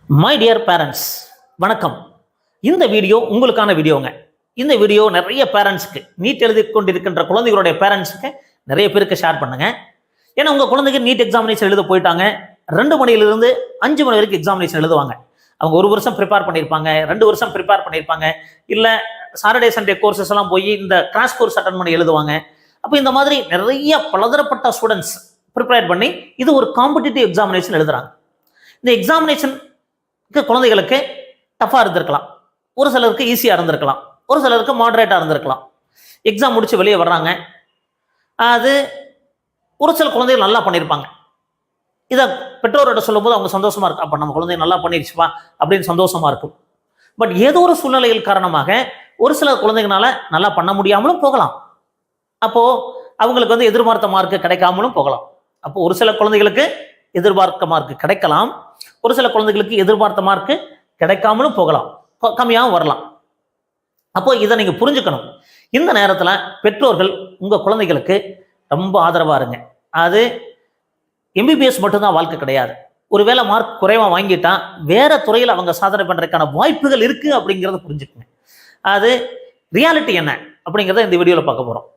My dear parents, வணக்கம். இந்த video உங்களுக்கான வீடியோங்க. இந்த வீடியோ நிறைய பேரண்ட்ஸுக்கு, நீட் எழுதி கொண்டிருக்கின்ற குழந்தைகளுடைய பேரண்ட்ஸுக்கு நிறைய பேருக்கு ஷேர் பண்ணுங்க. ஏன்னா உங்கள் குழந்தைக்கு நீட் எக்ஸாமினேஷன் எழுத போயிட்டாங்க. 2 மணிலிருந்து 5 மணி வரைக்கும் எக்ஸாமினேஷன் எழுதுவாங்க. அவங்க 1 வருஷம் ப்ரிப்பேர் பண்ணியிருப்பாங்க, 2 வருஷம் ப்ரிப்பேர் பண்ணியிருப்பாங்க, இல்லை சாட்டர்டே சண்டே கோர்சஸ் எல்லாம் போய் இந்த கிராஷ் கோர்ஸ் அட்டன் பண்ணி எழுதுவாங்க. அப்போ இந்த மாதிரி நிறைய பலதரப்பட்ட ஸ்டூடெண்ட்ஸ் ப்ரிப்பேர் பண்ணி இது ஒரு காம்படிட்டிவ் எக்ஸாமினேஷன் எழுதுறாங்க. இந்த எக்ஸாமினேஷன் குழந்தைகளுக்கு டஃபாக இருந்திருக்கலாம், ஒரு சிலருக்கு ஈஸியாக இருந்திருக்கலாம், ஒரு சிலருக்கு மாடரேட்டாக இருந்திருக்கலாம். எக்ஸாம் முடிச்சு வெளியே வர்றாங்க, அது ஒரு சில குழந்தைகள் நல்லா பண்ணியிருப்பாங்க. இதை பெற்றோர்கிட்ட சொல்லும்போது அவங்க சந்தோஷமா இருக்கும், அப்போ நம்ம குழந்தை நல்லா பண்ணிடுச்சுப்பா அப்படின்னு சந்தோஷமா இருக்கும். பட் ஏதோ ஒரு சூழ்நிலைகள் காரணமாக ஒரு சில குழந்தைங்களால நல்லா பண்ண முடியாமலும் போகலாம். அப்போ அவங்களுக்கு எதிர்பார்த்த மார்க்கு கிடைக்காமலும் போகலாம். அப்போ ஒரு சில குழந்தைகளுக்கு எதிர்பார்த்த மார்க்கு கிடைக்கலாம், ஒரு சில குழந்தைகளுக்கு எதிர்பார்த்த மார்க்கு கிடைக்காமலும் போகலாம், கம்மியாகவும் வரலாம். அப்போ இதை நீங்க புரிஞ்சுக்கணும். இந்த நேரத்தில் பெற்றோர்கள் உங்க குழந்தைகளுக்கு ரொம்ப ஆதரவா இருங்க. அது எம்பிபிஎஸ் மட்டும்தான் வாழ்க்கை கிடையாது. ஒருவேளை மார்க் குறைவா வாங்கிட்டா வேற துறையில் அவங்க சாதனை பண்றதுக்கான வாய்ப்புகள் இருக்கு அப்படிங்கிறத புரிஞ்சுக்கோங்க. அது ரியாலிட்டி என்ன அப்படிங்கிறத இந்த வீடியோவில் பார்க்க போறோம்.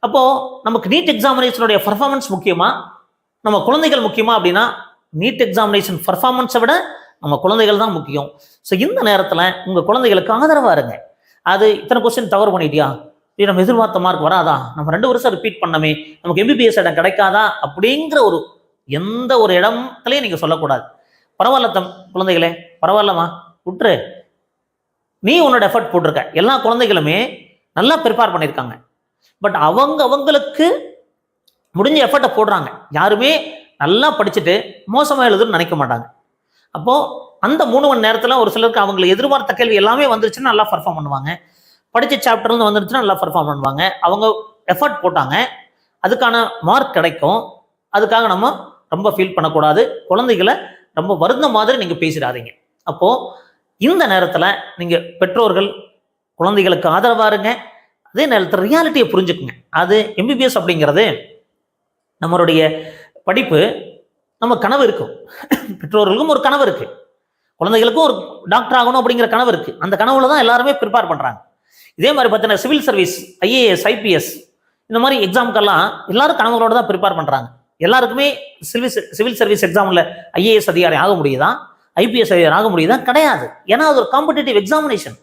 அப்போ நமக்கு நீட் எக்ஸாமினேஷனுடைய பர்ஃபார்மன்ஸ் முக்கியமா, நம்ம குழந்தைகள் முக்கியமா அப்படின்னா நீட் எக்ஸாமினேஷன் பர்ஃபார்மன்ஸை விட நம்ம குழந்தைகள் தான் முக்கியம். ஸோ இந்த நேரத்தில் உங்கள் குழந்தைகளுக்கு ஆதரவாக இருங்க. அது இத்தனை கொஸ்டின் தவறு பண்ணிட்டியா, நம்ம எதிர்பார்த்த மார்க் வராதா, நம்ம 2 வருஷம் ரிப்பீட் பண்ணமே, நமக்கு எம்பிபிஎஸ் இடம் கிடைக்காதா அப்படிங்கிற எந்த ஒரு இடத்துலையும் நீங்கள் சொல்லக்கூடாது. பரவாயில்ல குழந்தைகளே, பரவாயில்லம்மா விட்டுரு, நீ உன்னோட எஃபர்ட் போட்டிருக்க. எல்லா குழந்தைகளுமே நல்லா ப்ரிப்பேர் பண்ணியிருக்காங்க. பட் அவங்களுக்கு முடிஞ்ச எஃபர்ட்டை போடுறாங்க. யாருமே நல்லா படிச்சுட்டு மோசமாக எழுதுன்னு நினைக்க மாட்டாங்க. அப்போது அந்த 3 மணி நேரத்தில் ஒரு சிலருக்கு அவங்களுக்கு எதிர்பார்த்த கேள்வி எல்லாமே வந்துருச்சுன்னா நல்லா பர்ஃபார்ம் பண்ணுவாங்க. படித்த சாப்டர்லேருந்து வந்துருச்சுன்னா நல்லா பர்ஃபார்ம் பண்ணுவாங்க. அவங்க எஃபர்ட் போட்டாங்க, அதுக்கான மார்க் கிடைக்கும். அதுக்காக நம்ம ரொம்ப ஃபீல் பண்ணக்கூடாது. குழந்தைகளை ரொம்ப வருந்த மாதிரி நீங்கள் பேசிடாதீங்க. அப்போது இந்த நேரத்தில் நீங்கள் பெற்றோர்கள் குழந்தைகளுக்கு ஆதரவாக இருங்க. அதே நேரத்தில் ரியாலிட்டியை புரிஞ்சுக்குங்க. அது எம்பிபிஎஸ் அப்படிங்கிறது நம்மளுடைய படிப்பு, நம்ம கனவு இருக்கும். பெற்றோர்களுக்கும் ஒரு கனவு இருக்கு, குழந்தைகளுக்கும் ஒரு டாக்டர் ஆகணும் அப்படிங்கிற கனவு இருக்கு. அந்த கனவுல தான் எல்லாருமே ப்ரிப்பேர் பண்றாங்க. இதே மாதிரி பார்த்தீங்கன்னா சிவில் சர்வீஸ், ஐஏஎஸ், ஐபிஎஸ் இந்த மாதிரி எக்ஸாமுக்கெல்லாம் எல்லாரும் கனவுகளோட தான் ப்ரிப்பேர் பண்றாங்க. எல்லாருக்குமே சிவில் சர்வீஸ் எக்ஸாம்ல ஐஏஎஸ் அதிகாரி ஆக முடியுதா, ஐபிஎஸ் அதிகாரி ஆக முடியுதா? கிடையாது. ஏன்னா அது ஒரு காம்படிட்டிவ் எக்ஸாமினேஷன்.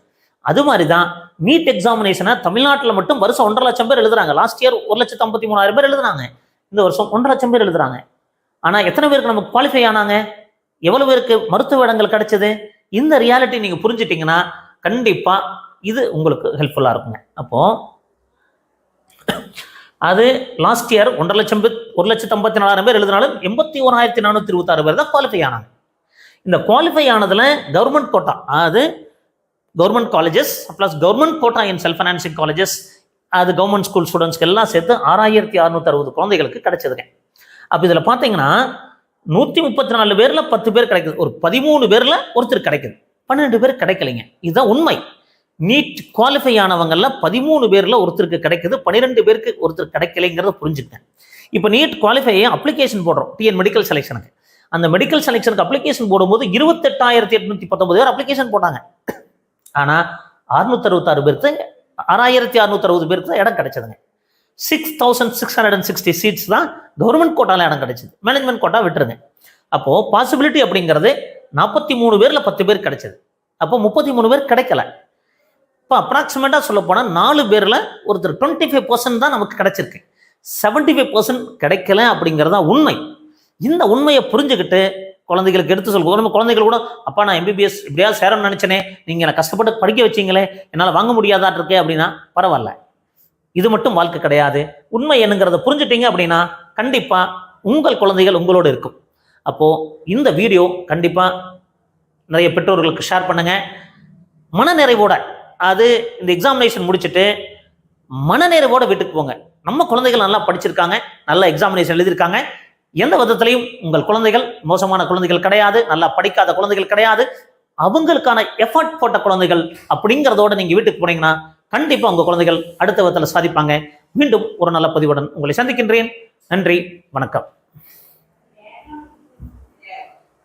அது மாதிரி தான் நீட் எக்ஸாமினேஷனை தமிழ்நாட்டில் மட்டும் வருஷம் 1.5 லட்சம் பேர் எழுதுறாங்க. லாஸ்ட் இயர் 1,53,000 பேர் எழுதுனாங்க. இந்த வருஷம் 1.5 லட்சம் பேர் எழுதுறாங்க. ஆனா எத்தனை பேருக்கு நமக்கு குவாலிஃபை ஆனாங்க, எவ்வளவு பேருக்கு மருத்துவ இடங்கள் கிடைச்சது? இந்த ரியாலிட்டி நீங்க புரிஞ்சிட்டீங்கன்னா கண்டிப்பா இது உங்களுக்கு ஹெல்ப்ஃபுல்லா இருக்குங்க. அப்போ அது லாஸ்ட் இயர் 1,54,000 பேர் எழுதினாலும் 81,426 பேர் தான் குவாலிஃபை ஆனாங்க. இந்த குவாலிஃபை ஆனதுல கவர்மெண்ட் கோட்டா, அது government colleges plus government quota in self financing colleges, அது கவர்மெண்ட் ஸ்கூல் ஸ்டூடெண்ட்ஸ்க்கு எல்லாம் சேர்த்து 6,660 குழந்தைகளுக்கு கிடைச்சதுங்க. அப்போ இதில் பார்த்தீங்கன்னா 134 பேர்ல 10 பேர் கிடைக்குது, ஒரு 13 பேர்ல ஒருத்தர் கிடைக்குது, 12 பேர் கிடைக்கலைங்க. இதுதான் உண்மை. நீட் குவாலிஃபை ஆனவங்கள்ல 13 பேர்ல ஒருத்தருக்கு கிடைக்குது, 12 பேருக்கு ஒருத்தர் கிடைக்கலைங்கிறத புரிஞ்சுக்கிட்டேன். இப்போ நீட் குவாலிஃபை அப்ளிகேஷன் போடுறோம் டிஎன் மெடிக்கல் செலெக்ஷனுக்கு. அந்த மெடிக்கல் செலெக்ஷனுக்கு அப்ளிகேஷன் போடும்போது 28,819 பேர் அப்ளிகேஷன் போட்டாங்க. ஆனால் 666 பேருக்கு 6,660 பேருக்கு தான் இடம் கிடைச்சதுங்க. 6,660 சீட்ஸ் தான் கவர்மெண்ட் கோட்டால இடம் கிடைச்சது. மேனேஜ்மெண்ட் கோட்டா விட்டுருங்க. அப்போ பாசிபிலிட்டி அப்படிங்கிறது 43 பேர்ல 10 பேர் கிடைச்சது. அப்போ 33 பேர் கிடைக்கல. இப்போ அப்ராக்சிமேட்டா சொல்ல போனா 4 பேர்ல ஒருத்தர் 25% தான் நமக்கு கிடைச்சிருக்கு, 75% கிடைக்கல அப்படிங்கிறதா உண்மை. இந்த உண்மையை புரிஞ்சுக்கிட்டு குழந்தைகளுக்கு எடுத்து சொல்லுவோம். நம்ம குழந்தைகள் கூட, அப்பா நான் எம்பிபிஎஸ் இப்படியாவது சேரணும்னு நினைச்சேனே, நீங்க நான் கஷ்டப்பட்டு படிக்க வச்சீங்களே, என்னால் வாங்க முடியாதா இருக்கு அப்படின்னா பரவாயில்ல. இது மட்டும் வாழ்க்கை கிடையாது. உண்மை என்னங்கிறத புரிஞ்சுட்டீங்க அப்படின்னா கண்டிப்பா உங்கள் குழந்தைகள் உங்களோட இருக்கும். அப்போ இந்த வீடியோ கண்டிப்பா நிறைய பெற்றோர்களுக்கு ஷேர் பண்ணுங்க. மனநிறைவோட, அது இந்த எக்ஸாமினேஷன் முடிச்சுட்டு மனநிறைவோட வீட்டுக்கு போங்க. நம்ம குழந்தைகள் நல்லா படிச்சிருக்காங்க, நல்ல எக்ஸாமினேஷன் எழுதியிருக்காங்க. எந்த விதத்திலையும் உங்கள் குழந்தைகள் மோசமான குழந்தைகள் கிடையாது, நல்லா படிக்காத குழந்தைகள் கிடையாது, அவங்களுக்கான எஃபர்ட் போட்ட குழந்தைகள் அப்படிங்கிறதோட நீங்க வீட்டுக்கு போனீங்கன்னா கண்டிப்பா உங்க குழந்தைகள் அடுத்த விதத்தில் சாதிப்பாங்க. மீண்டும் ஒரு நல்ல பதிவுடன் உங்களை சந்திக்கின்றேன். நன்றி, வணக்கம்.